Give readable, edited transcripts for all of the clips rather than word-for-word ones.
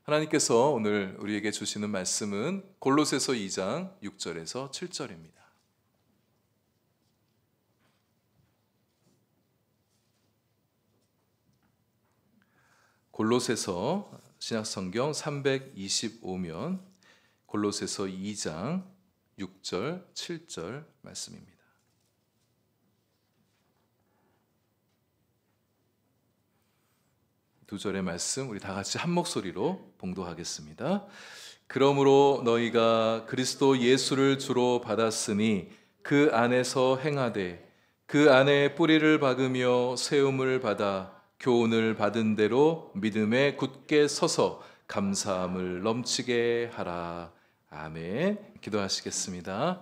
하나님께서 오늘 우리에게 주시는 말씀은 골로새서 2장 6절에서 7절입니다. 골로새서 신약성경 325면 골로새서 2장 6절, 7절 말씀입니다. 두 절의 말씀 우리 다 같이 한 목소리로 봉독하겠습니다. 그러므로 너희가 그리스도 예수를 주로 받았으니 그 안에서 행하되 그 안에 뿌리를 박으며 세움을 받아 교훈을 받은 대로 믿음에 굳게 서서 감사함을 넘치게 하라. 아멘. 기도하시겠습니다.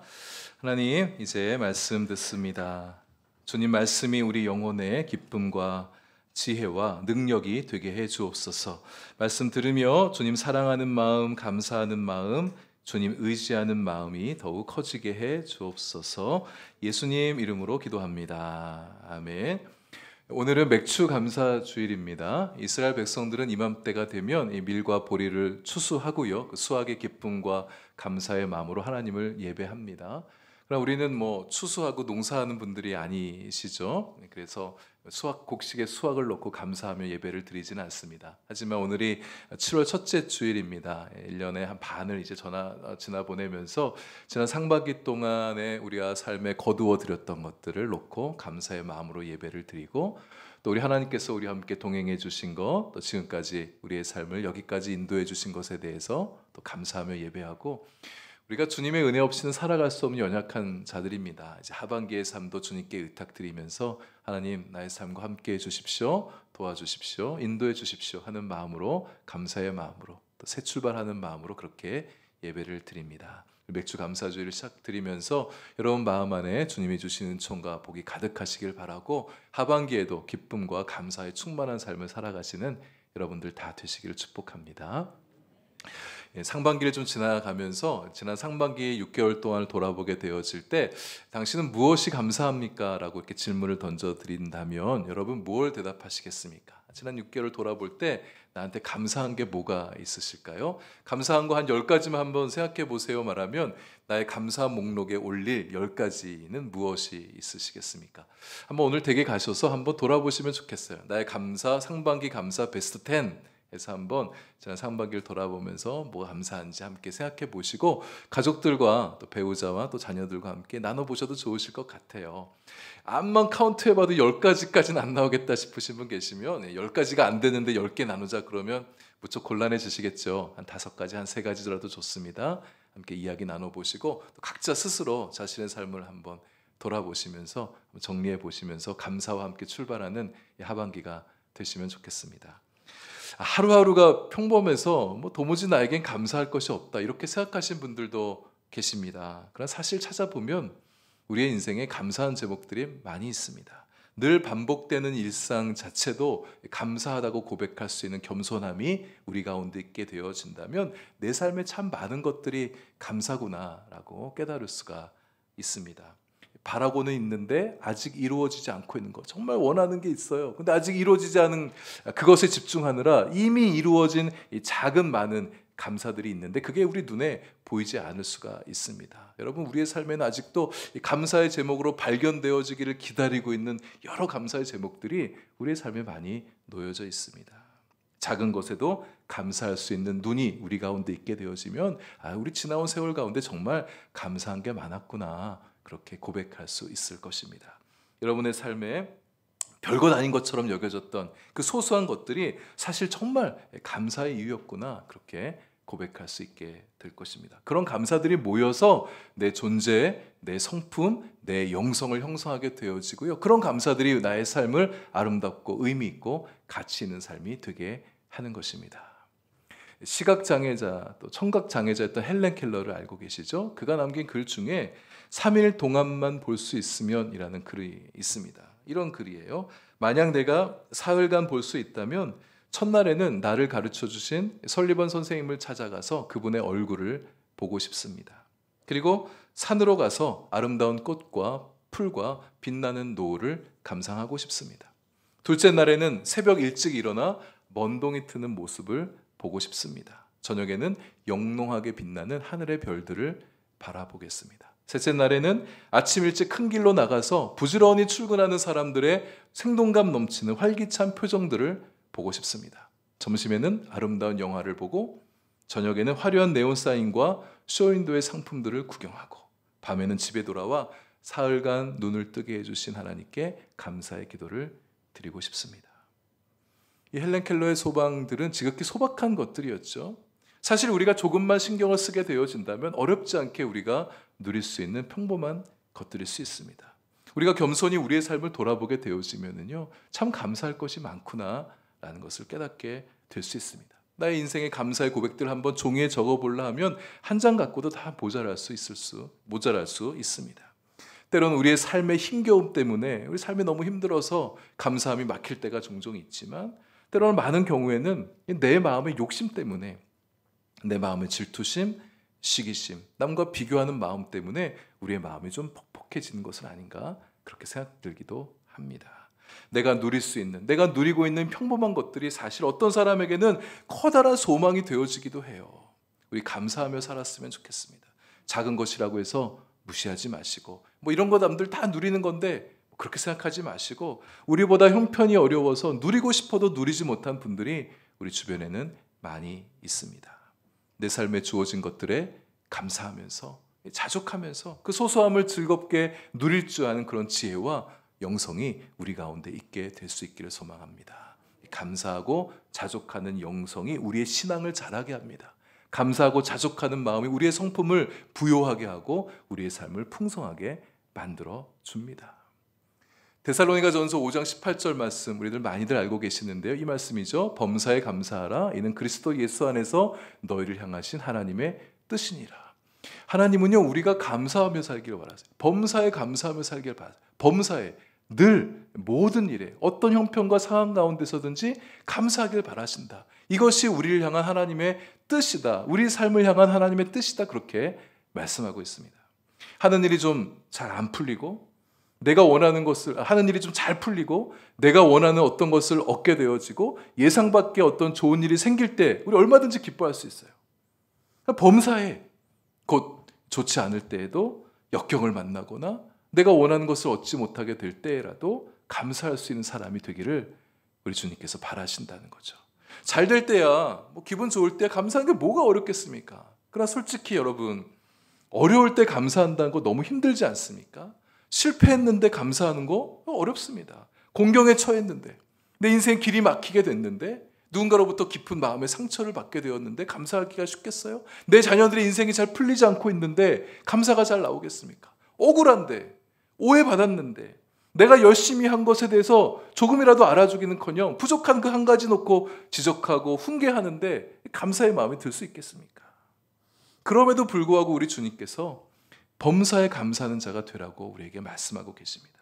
하나님, 이제 말씀 듣습니다. 주님 말씀이 우리 영혼의 기쁨과 지혜와 능력이 되게 해 주옵소서. 말씀 들으며 주님 사랑하는 마음, 감사하는 마음, 주님 의지하는 마음이 더욱 커지게 해 주옵소서. 예수님 이름으로 기도합니다. 아멘. 오늘은 맥주 감사 주일입니다. 이스라엘 백성들은 이맘때가 되면 이 밀과 보리를 추수하고요, 그 수확의 기쁨과 감사의 마음으로 하나님을 예배합니다. 그러나 우리는 추수하고 농사하는 분들이 아니시죠. 그래서 곡식에 수확을 넣고 감사하며 예배를 드리지는 않습니다. 하지만 오늘이 7월 첫째 주일입니다. 1년의 한 반을 이제 지나 보내면서 지난 상반기 동안에 우리가 삶에 거두어 드렸던 것들을 놓고 감사의 마음으로 예배를 드리고, 또 우리 하나님께서 우리와 함께 동행해 주신 것, 또 지금까지 우리의 삶을 여기까지 인도해 주신 것에 대해서 또 감사하며 예배하고, 우리가 주님의 은혜 없이는 살아갈 수 없는 연약한 자들입니다. 이제 하반기의 삶도 주님께 의탁드리면서 하나님, 나의 삶과 함께 해주십시오, 도와주십시오, 인도해 주십시오 하는 마음으로, 감사의 마음으로, 또 새 출발하는 마음으로 그렇게 예배를 드립니다. 맥주 감사주의를 시작드리면서 여러분 마음 안에 주님이 주시는 은총과 복이 가득하시길 바라고, 하반기에도 기쁨과 감사에 충만한 삶을 살아가시는 여러분들 다 되시기를 축복합니다. 상반기를 좀 지나가면서 지난 상반기 6개월 동안을 돌아보게 되어질 때 당신은 무엇이 감사합니까? 라고 이렇게 질문을 던져드린다면 여러분 무엇을 대답하시겠습니까? 지난 6개월을 돌아볼 때 나한테 감사한 게 뭐가 있으실까요? 감사한 거 한 10가지만 한번 생각해 보세요 말하면 나의 감사 목록에 올릴 10가지는 무엇이 있으시겠습니까? 한번 오늘 댁에 가셔서 한번 돌아보시면 좋겠어요. 나의 감사, 상반기 감사 베스트 10 해서 한번 지난 상반기를 돌아보면서 뭐가 감사한지 함께 생각해 보시고, 가족들과 또 배우자와 또 자녀들과 함께 나눠보셔도 좋으실 것 같아요. 암만 카운트해봐도 10가지까지는 안 나오겠다 싶으신 분 계시면 10가지가 안 되는데 10개 나누자 그러면 무척 곤란해지시겠죠. 한 5가지, 한 3가지라도 좋습니다. 함께 이야기 나눠보시고 또 각자 스스로 자신의 삶을 한번 돌아보시면서 정리해 보시면서 감사와 함께 출발하는 이 하반기가 되시면 좋겠습니다. 하루하루가 평범해서 도무지 나에겐 감사할 것이 없다 이렇게 생각하신 분들도 계십니다. 그러나 사실 찾아보면 우리의 인생에 감사한 제목들이 많이 있습니다. 늘 반복되는 일상 자체도 감사하다고 고백할 수 있는 겸손함이 우리 가운데 있게 되어진다면 내 삶에 참 많은 것들이 감사구나라고 깨달을 수가 있습니다. 바라고는 있는데 아직 이루어지지 않고 있는 것, 정말 원하는 게 있어요. 근데 아직 이루어지지 않은 그것에 집중하느라 이미 이루어진 이 작은 많은 감사들이 있는데 그게 우리 눈에 보이지 않을 수가 있습니다. 여러분, 우리의 삶에는 아직도 이 감사의 제목으로 발견되어지기를 기다리고 있는 여러 감사의 제목들이 우리의 삶에 많이 놓여져 있습니다. 작은 것에도 감사할 수 있는 눈이 우리 가운데 있게 되어지면 우리 지나온 세월 가운데 정말 감사한 게 많았구나, 그렇게 고백할 수 있을 것입니다. 여러분의 삶에 별것 아닌 것처럼 여겨졌던 그 소소한 것들이 사실 정말 감사의 이유였구나, 그렇게 고백할 수 있게 될 것입니다. 그런 감사들이 모여서 내 존재, 내 성품, 내 영성을 형성하게 되어지고요, 그런 감사들이 나의 삶을 아름답고 의미 있고 가치 있는 삶이 되게 하는 것입니다. 시각장애자 또 청각장애자였던 헬렌 켈러를 알고 계시죠? 그가 남긴 글 중에 3일 동안만 볼 수 있으면 이라는 글이 있습니다. 이런 글이에요. 만약 내가 사흘간 볼 수 있다면 첫날에는 나를 가르쳐 주신 설리번 선생님을 찾아가서 그분의 얼굴을 보고 싶습니다. 그리고 산으로 가서 아름다운 꽃과 풀과 빛나는 노을을 감상하고 싶습니다. 둘째 날에는 새벽 일찍 일어나 먼동이 트는 모습을 보고 싶습니다. 저녁에는 영롱하게 빛나는 하늘의 별들을 바라보겠습니다. 셋째 날에는 아침 일찍 큰 길로 나가서 부지런히 출근하는 사람들의 생동감 넘치는 활기찬 표정들을 보고 싶습니다. 점심에는 아름다운 영화를 보고 저녁에는 화려한 네온 사인과 쇼윈도의 상품들을 구경하고 밤에는 집에 돌아와 사흘간 눈을 뜨게 해주신 하나님께 감사의 기도를 드리고 싶습니다. 이 헬렌 켈러의 소망들은 지극히 소박한 것들이었죠. 사실 우리가 조금만 신경을 쓰게 되어진다면 어렵지 않게 우리가 누릴 수 있는 평범한 것들일 수 있습니다. 우리가 겸손히 우리의 삶을 돌아보게 되어지면요, 참 감사할 것이 많구나라는 것을 깨닫게 될 수 있습니다. 나의 인생의 감사의 고백들 한번 종이에 적어보려 하면 한 장 갖고도 다 모자랄 수 있습니다. 때로는 우리의 삶의 힘겨움 때문에 우리 삶이 너무 힘들어서 감사함이 막힐 때가 종종 있지만 때로는 많은 경우에는 내 마음의 욕심 때문에 내 마음의 질투심, 시기심, 남과 비교하는 마음 때문에 우리의 마음이 좀 퍽퍽해지는 것은 아닌가 그렇게 생각들기도 합니다. 내가 누릴 수 있는, 내가 누리고 있는 평범한 것들이 사실 어떤 사람에게는 커다란 소망이 되어지기도 해요. 우리 감사하며 살았으면 좋겠습니다. 작은 것이라고 해서 무시하지 마시고 이런 거 남들 다 누리는 건데 그렇게 생각하지 마시고 우리보다 형편이 어려워서 누리고 싶어도 누리지 못한 분들이 우리 주변에는 많이 있습니다. 내 삶에 주어진 것들에 감사하면서 자족하면서 그 소소함을 즐겁게 누릴 줄 아는 그런 지혜와 영성이 우리 가운데 있게 될 수 있기를 소망합니다. 감사하고 자족하는 영성이 우리의 신앙을 자라게 합니다. 감사하고 자족하는 마음이 우리의 성품을 부요하게 하고 우리의 삶을 풍성하게 만들어 줍니다. 데살로니가전서 5장 18절 말씀 우리들 많이들 알고 계시는데요. 이 말씀이죠. 범사에 감사하라. 이는 그리스도 예수 안에서 너희를 향하신 하나님의 뜻이니라. 하나님은요, 우리가 감사하며 살기를 바라세요. 범사에 감사하며 살기를 바라세요. 범사에 늘 모든 일에 어떤 형편과 상황 가운데서든지 감사하기를 바라신다. 이것이 우리를 향한 하나님의 뜻이다. 우리 삶을 향한 하나님의 뜻이다. 그렇게 말씀하고 있습니다. 하는 일이 좀 잘 안 풀리고 내가 원하는 것을 하는 일이 좀 잘 풀리고 내가 원하는 어떤 것을 얻게 되어지고 예상 밖의 어떤 좋은 일이 생길 때 우리 얼마든지 기뻐할 수 있어요. 범사에 곧 좋지 않을 때에도 역경을 만나거나 내가 원하는 것을 얻지 못하게 될 때라도 감사할 수 있는 사람이 되기를 우리 주님께서 바라신다는 거죠. 잘 될 때야 기분 좋을 때 감사하는 게 뭐가 어렵겠습니까? 그러나 솔직히 여러분 어려울 때 감사한다는 거 너무 힘들지 않습니까? 실패했는데 감사하는 거 어렵습니다. 공경에 처했는데 내 인생 길이 막히게 됐는데 누군가로부터 깊은 마음의 상처를 받게 되었는데 감사하기가 쉽겠어요? 내 자녀들의 인생이 잘 풀리지 않고 있는데 감사가 잘 나오겠습니까? 억울한데 오해받았는데 내가 열심히 한 것에 대해서 조금이라도 알아주기는커녕 부족한 그 한 가지 놓고 지적하고 훈계하는데 감사의 마음이 들 수 있겠습니까? 그럼에도 불구하고 우리 주님께서 범사에 감사하는 자가 되라고 우리에게 말씀하고 계십니다.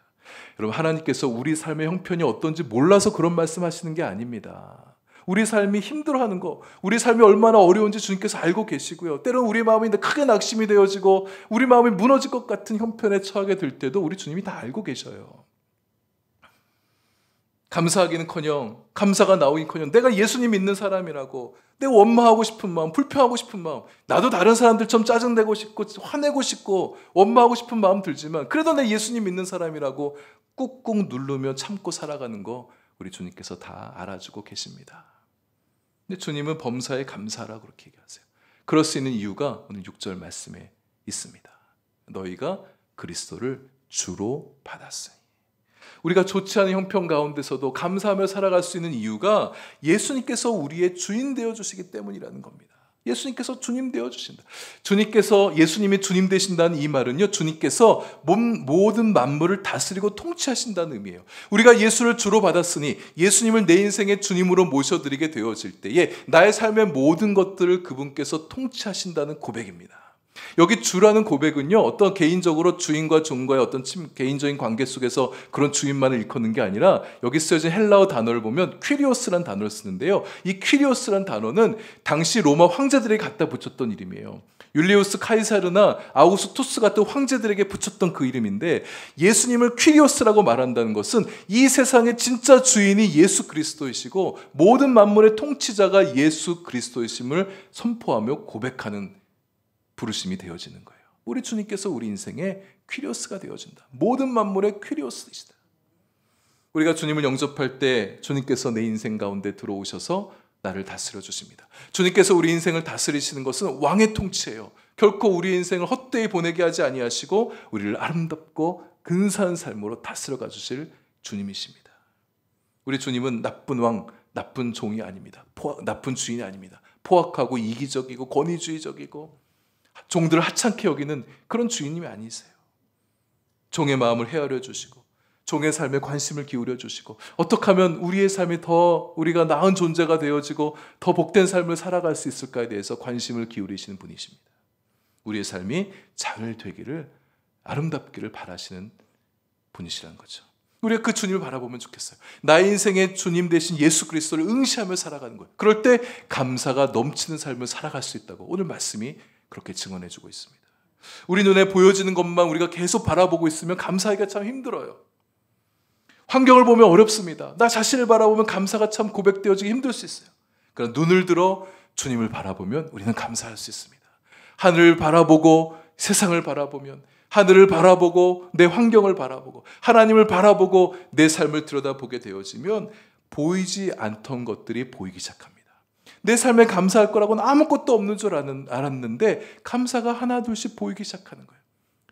여러분, 하나님께서 우리 삶의 형편이 어떤지 몰라서 그런 말씀하시는 게 아닙니다. 우리 삶이 힘들어하는 거, 우리 삶이 얼마나 어려운지 주님께서 알고 계시고요. 때로는 우리 마음이 크게 낙심이 되어지고 우리 마음이 무너질 것 같은 형편에 처하게 될 때도 우리 주님이 다 알고 계셔요. 감사하기는커녕 감사가 나오기는커녕 내가 예수님 믿는 사람이라고 내 원망하고 싶은 마음, 불평하고 싶은 마음, 나도 다른 사람들처럼 짜증내고 싶고 화내고 싶고 원망하고 싶은 마음 들지만 그래도 내 예수님 믿는 사람이라고 꾹꾹 누르며 참고 살아가는 거 우리 주님께서 다 알아주고 계십니다. 근데 주님은 범사에 감사하라고 그렇게 얘기하세요. 그럴 수 있는 이유가 오늘 6절 말씀에 있습니다. 너희가 그리스도를 주로 받았으니. 우리가 좋지 않은 형편 가운데서도 감사하며 살아갈 수 있는 이유가 예수님께서 우리의 주인 되어주시기 때문이라는 겁니다. 예수님께서 주님 되어주신다. 예수님이 주님 되신다는 이 말은요, 주님께서 모든 만물을 다스리고 통치하신다는 의미예요. 우리가 예수를 주로 받았으니 예수님을 내 인생의 주님으로 모셔드리게 되어질 때에 나의 삶의 모든 것들을 그분께서 통치하신다는 고백입니다. 여기 주라는 고백은요, 어떤 개인적으로 주인과 종과의 어떤 개인적인 관계 속에서 그런 주인만을 일컫는 게 아니라 여기 쓰여진 헬라어 단어를 보면 퀴리오스라는 단어를 쓰는데요. 이 퀴리오스라는 단어는 당시 로마 황제들에게 갖다 붙였던 이름이에요. 율리우스 카이사르나 아우구스투스 같은 황제들에게 붙였던 그 이름인데, 예수님을 퀴리오스라고 말한다는 것은 이 세상의 진짜 주인이 예수 그리스도이시고 모든 만물의 통치자가 예수 그리스도이심을 선포하며 고백하는 부르심이 되어지는 거예요. 우리 주님께서 우리 인생의 퀴리오스가 되어준다. 모든 만물의 퀴리오스이시다. 우리가 주님을 영접할 때 주님께서 내 인생 가운데 들어오셔서 나를 다스려 주십니다. 주님께서 우리 인생을 다스리시는 것은 왕의 통치예요. 결코 우리 인생을 헛되이 보내게 하지 아니하시고 우리를 아름답고 근사한 삶으로 다스려가 주실 주님이십니다. 우리 주님은 나쁜 왕, 나쁜 종이 아닙니다. 나쁜 주인이 아닙니다. 포악하고 이기적이고 권위주의적이고 종들을 하찮게 여기는 그런 주인님이 아니세요. 종의 마음을 헤아려 주시고 종의 삶에 관심을 기울여 주시고 어떻게 하면 우리의 삶이 더 우리가 나은 존재가 되어지고 더 복된 삶을 살아갈 수 있을까에 대해서 관심을 기울이시는 분이십니다. 우리의 삶이 잘 되기를, 아름답기를 바라시는 분이시라는 거죠. 우리가 그 주님을 바라보면 좋겠어요. 나의 인생의 주님 되신 예수 그리스도를 응시하며 살아가는 거예요. 그럴 때 감사가 넘치는 삶을 살아갈 수 있다고 오늘 말씀이 그렇게 증언해 주고 있습니다. 우리 눈에 보여지는 것만 우리가 계속 바라보고 있으면 감사하기가 참 힘들어요. 환경을 보면 어렵습니다. 나 자신을 바라보면 감사가 참 고백되어지기 힘들 수 있어요. 그러나 눈을 들어 주님을 바라보면 우리는 감사할 수 있습니다. 하늘을 바라보고 세상을 바라보면, 하늘을 바라보고 내 환경을 바라보고 하나님을 바라보고 내 삶을 들여다보게 되어지면 보이지 않던 것들이 보이기 시작합니다. 내 삶에 감사할 거라고는 아무것도 없는 줄 알았는데 감사가 하나 둘씩 보이기 시작하는 거예요.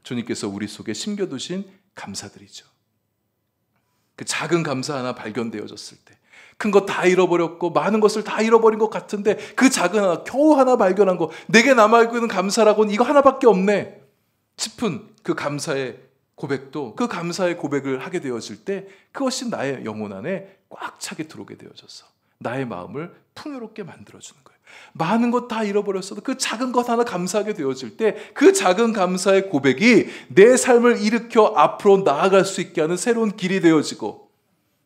주님께서 우리 속에 심겨두신 감사들이죠. 그 작은 감사 하나 발견되어졌을 때, 큰 것 다 잃어버렸고 많은 것을 다 잃어버린 것 같은데 그 작은 하나, 겨우 하나 발견한 거, 내게 남아있는 감사라고는 이거 하나밖에 없네 싶은 그 감사의 고백도, 그 감사의 고백을 하게 되어질 때 그것이 나의 영혼 안에 꽉 차게 들어오게 되어져서 나의 마음을 풍요롭게 만들어주는 거예요. 많은 것 다 잃어버렸어도 그 작은 것 하나 감사하게 되어질 때 그 작은 감사의 고백이 내 삶을 일으켜 앞으로 나아갈 수 있게 하는 새로운 길이 되어지고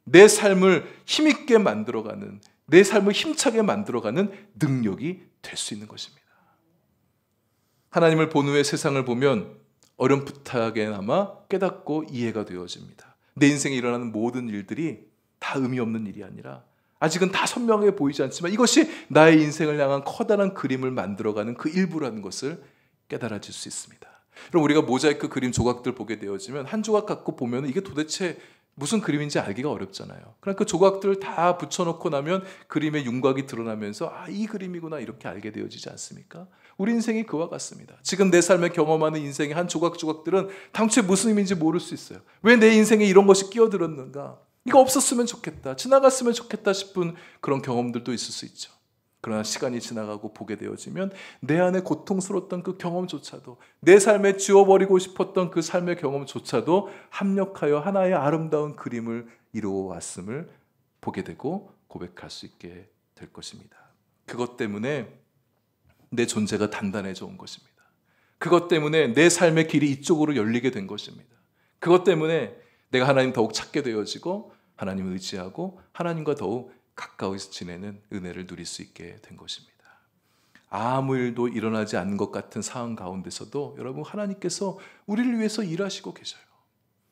내 삶을 힘있게 만들어가는, 내 삶을 힘차게 만들어가는 능력이 될 수 있는 것입니다. 하나님을 본 후에 세상을 보면 어렴풋하게나마 깨닫고 이해가 되어집니다. 내 인생에 일어나는 모든 일들이 다 의미 없는 일이 아니라 아직은 다 선명하게 보이지 않지만 이것이 나의 인생을 향한 커다란 그림을 만들어가는 그 일부라는 것을 깨달아질 수 있습니다. 그럼 우리가 모자이크 그림 조각들 보게 되어지면 한 조각 갖고 보면 이게 도대체 무슨 그림인지 알기가 어렵잖아요. 그러니까 그 조각들을 다 붙여놓고 나면 그림의 윤곽이 드러나면서 아, 이 그림이구나 이렇게 알게 되어지지 않습니까? 우리 인생이 그와 같습니다. 지금 내 삶에 경험하는 인생의 한 조각조각들은 당초에 무슨 의미인지 모를 수 있어요. 왜 내 인생에 이런 것이 끼어들었는가? 이거 없었으면 좋겠다, 지나갔으면 좋겠다 싶은 그런 경험들도 있을 수 있죠. 그러나 시간이 지나가고 보게 되어지면 내 안에 고통스러웠던 그 경험조차도, 내 삶에 지워버리고 싶었던 그 삶의 경험조차도 합력하여 하나의 아름다운 그림을 이루어 왔음을 보게 되고 고백할 수 있게 될 것입니다. 그것 때문에 내 존재가 단단해져 온 것입니다. 그것 때문에 내 삶의 길이 이쪽으로 열리게 된 것입니다. 그것 때문에 내가 하나님 더욱 찾게 되어지고 하나님을 의지하고 하나님과 더욱 가까이서 지내는 은혜를 누릴 수 있게 된 것입니다. 아무 일도 일어나지 않는 것 같은 상황 가운데서도 여러분 하나님께서 우리를 위해서 일하시고 계셔요.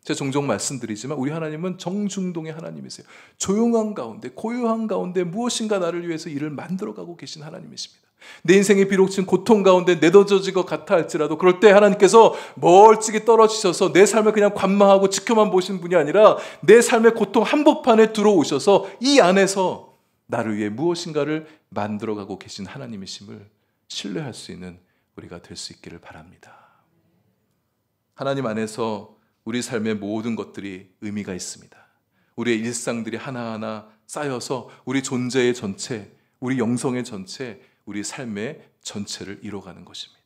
제가 종종 말씀드리지만 우리 하나님은 정중동의 하나님이세요. 조용한 가운데, 고요한 가운데 무엇인가 나를 위해서 일을 만들어가고 계신 하나님이십니다. 내 인생이 비록 지금 고통 가운데 내던져질 것 같아 할지라도 그럴 때 하나님께서 멀찍이 떨어지셔서 내 삶을 그냥 관망하고 지켜만 보신 분이 아니라 내 삶의 고통 한복판에 들어오셔서 이 안에서 나를 위해 무엇인가를 만들어가고 계신 하나님이심을 신뢰할 수 있는 우리가 될 수 있기를 바랍니다. 하나님 안에서 우리 삶의 모든 것들이 의미가 있습니다. 우리의 일상들이 하나하나 쌓여서 우리 존재의 전체, 우리 영성의 전체, 우리 삶의 전체를 이뤄가는 것입니다.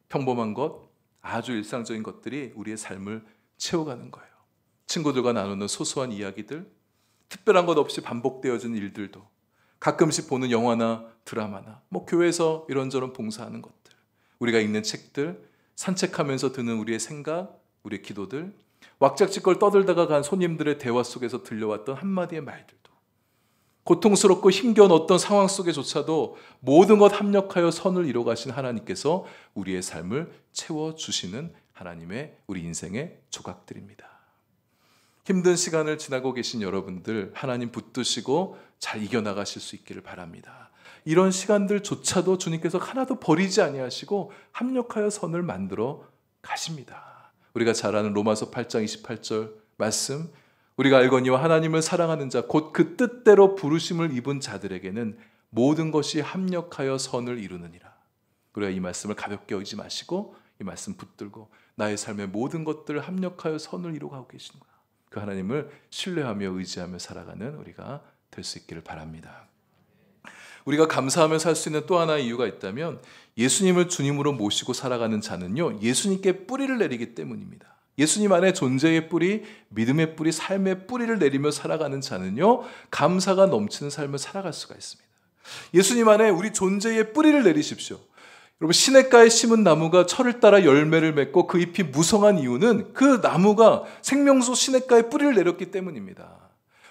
평범한 것, 아주 일상적인 것들이 우리의 삶을 채워가는 거예요. 친구들과 나누는 소소한 이야기들, 특별한 것 없이 반복되어진 일들도, 가끔씩 보는 영화나 드라마나 교회에서 이런저런 봉사하는 것들, 우리가 읽는 책들, 산책하면서 드는 우리의 생각, 우리의 기도들, 왁작지껄 떠들다가 간 손님들의 대화 속에서 들려왔던 한마디의 말들도, 고통스럽고 힘겨운 어떤 상황 속에조차도 모든 것 합력하여 선을 이뤄가신 하나님께서 우리의 삶을 채워주시는 하나님의 우리 인생의 조각들입니다. 힘든 시간을 지나고 계신 여러분들, 하나님 붙드시고 잘 이겨나가실 수 있기를 바랍니다. 이런 시간들조차도 주님께서 하나도 버리지 아니하시고 합력하여 선을 만들어 가십니다. 우리가 잘 아는 로마서 8장 28절 말씀, 우리가 알거니와 하나님을 사랑하는 자 곧 그 뜻대로 부르심을 입은 자들에게는 모든 것이 합력하여 선을 이루느니라. 우리가 이 말씀을 가볍게 여기지 마시고 이 말씀 붙들고 나의 삶의 모든 것들을 합력하여 선을 이루고 계시는구나. 그 하나님을 신뢰하며 의지하며 살아가는 우리가 될 수 있기를 바랍니다. 우리가 감사하며 살 수 있는 또 하나의 이유가 있다면, 예수님을 주님으로 모시고 살아가는 자는요, 예수님께 뿌리를 내리기 때문입니다. 예수님 안에 존재의 뿌리, 믿음의 뿌리, 삶의 뿌리를 내리며 살아가는 자는요, 감사가 넘치는 삶을 살아갈 수가 있습니다. 예수님 안에 우리 존재의 뿌리를 내리십시오. 여러분, 시냇가에 심은 나무가 철을 따라 열매를 맺고 그 잎이 무성한 이유는 그 나무가 생명수 시냇가에 뿌리를 내렸기 때문입니다.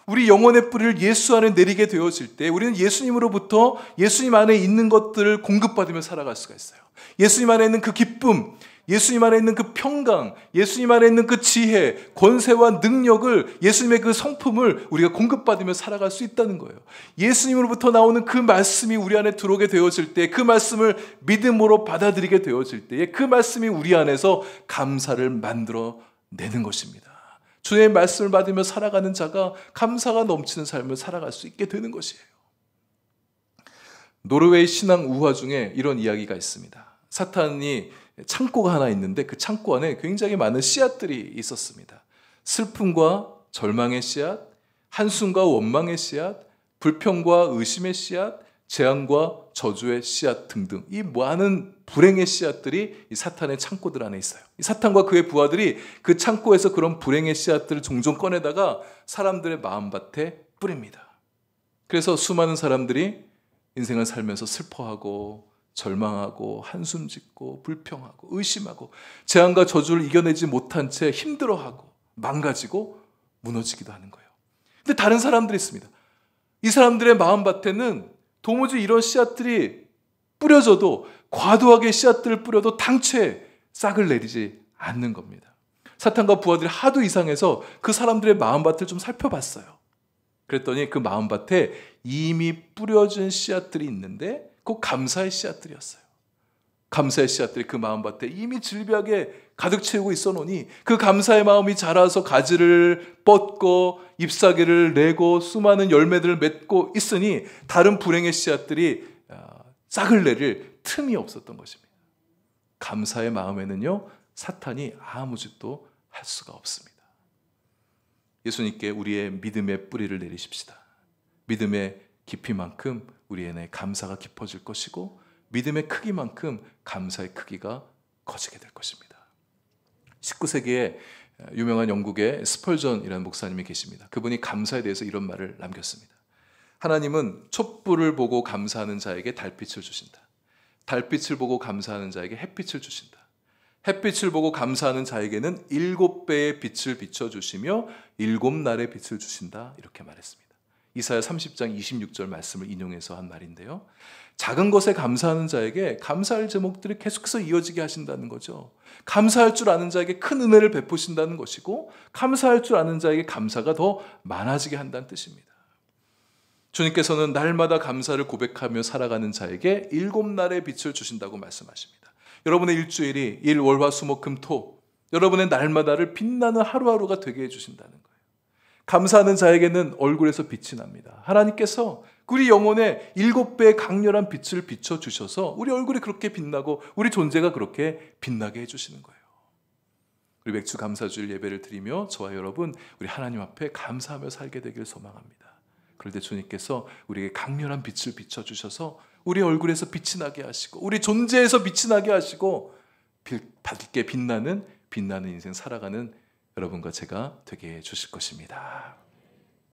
우리 영혼의 뿌리를 예수 안에 내리게 되어질 때 우리는 예수님으로부터 예수님 안에 있는 것들을 공급받으며 살아갈 수가 있어요. 예수님 안에 있는 그 기쁨, 예수님 안에 있는 그 평강, 예수님 안에 있는 그 지혜, 권세와 능력을, 예수님의 그 성품을 우리가 공급받으며 살아갈 수 있다는 거예요. 예수님으로부터 나오는 그 말씀이 우리 안에 들어오게 되어질 때, 그 말씀을 믿음으로 받아들이게 되어질 때에 그 말씀이 우리 안에서 감사를 만들어내는 것입니다. 주의 말씀을 받으며 살아가는 자가 감사가 넘치는 삶을 살아갈 수 있게 되는 것이에요. 노르웨이 신앙 우화 중에 이런 이야기가 있습니다. 사탄이 창고가 하나 있는데 그 창고 안에 굉장히 많은 씨앗들이 있었습니다. 슬픔과 절망의 씨앗, 한숨과 원망의 씨앗, 불평과 의심의 씨앗, 재앙과 저주의 씨앗 등등, 이 많은 불행의 씨앗들이 이 사탄의 창고들 안에 있어요. 이 사탄과 그의 부하들이 그 창고에서 그런 불행의 씨앗들을 종종 꺼내다가 사람들의 마음밭에 뿌립니다. 그래서 수많은 사람들이 인생을 살면서 슬퍼하고 절망하고 한숨 짓고 불평하고 의심하고 재앙과 저주를 이겨내지 못한 채 힘들어하고 망가지고 무너지기도 하는 거예요. 근데 다른 사람들이 있습니다. 이 사람들의 마음밭에는 도무지 이런 씨앗들이 뿌려져도, 과도하게 씨앗들을 뿌려도 당최 싹을 내리지 않는 겁니다. 사탄과 부하들이 하도 이상해서 그 사람들의 마음밭을 좀 살펴봤어요. 그랬더니 그 마음밭에 이미 뿌려진 씨앗들이 있는데 그 감사의 씨앗들이었어요. 감사의 씨앗들이 그 마음밭에 이미 질비하게 가득 채우고 있어 놓으니 그 감사의 마음이 자라서 가지를 뻗고 잎사귀를 내고 수많은 열매들을 맺고 있으니 다른 불행의 씨앗들이 싹을 내릴 틈이 없었던 것입니다. 감사의 마음에는요, 사탄이 아무 짓도 할 수가 없습니다. 예수님께 우리의 믿음의 뿌리를 내리십시다. 믿음의 깊이만큼 우리의 내 감사가 깊어질 것이고 믿음의 크기만큼 감사의 크기가 커지게 될 것입니다. 19세기에 유명한 영국의 스펄전이라는 목사님이 계십니다. 그분이 감사에 대해서 이런 말을 남겼습니다. 하나님은 촛불을 보고 감사하는 자에게 달빛을 주신다. 달빛을 보고 감사하는 자에게 햇빛을 주신다. 햇빛을 보고 감사하는 자에게는 7배의 빛을 비춰주시며 7날의 빛을 주신다. 이렇게 말했습니다. 이사야 30장 26절 말씀을 인용해서 한 말인데요. 작은 것에 감사하는 자에게 감사할 제목들이 계속해서 이어지게 하신다는 거죠. 감사할 줄 아는 자에게 큰 은혜를 베푸신다는 것이고, 감사할 줄 아는 자에게 감사가 더 많아지게 한다는 뜻입니다. 주님께서는 날마다 감사를 고백하며 살아가는 자에게 7날의 빛을 주신다고 말씀하십니다. 여러분의 일주일이 일, 월, 화, 수, 목, 금, 토, 여러분의 날마다를 빛나는 하루하루가 되게 해주신다는 거예요. 감사하는 자에게는 얼굴에서 빛이 납니다. 하나님께서 우리 영혼에 7배의 강렬한 빛을 비춰주셔서 우리 얼굴이 그렇게 빛나고 우리 존재가 그렇게 빛나게 해주시는 거예요. 우리 맥주 감사주일 예배를 드리며 저와 여러분, 우리 하나님 앞에 감사하며 살게 되길 소망합니다. 그럴 때 주님께서 우리에게 강렬한 빛을 비춰주셔서 우리 얼굴에서 빛이 나게 하시고 우리 존재에서 빛이 나게 하시고 밝게 빛나는 인생 살아가는 여러분과 제가 되게 해 주실 것입니다.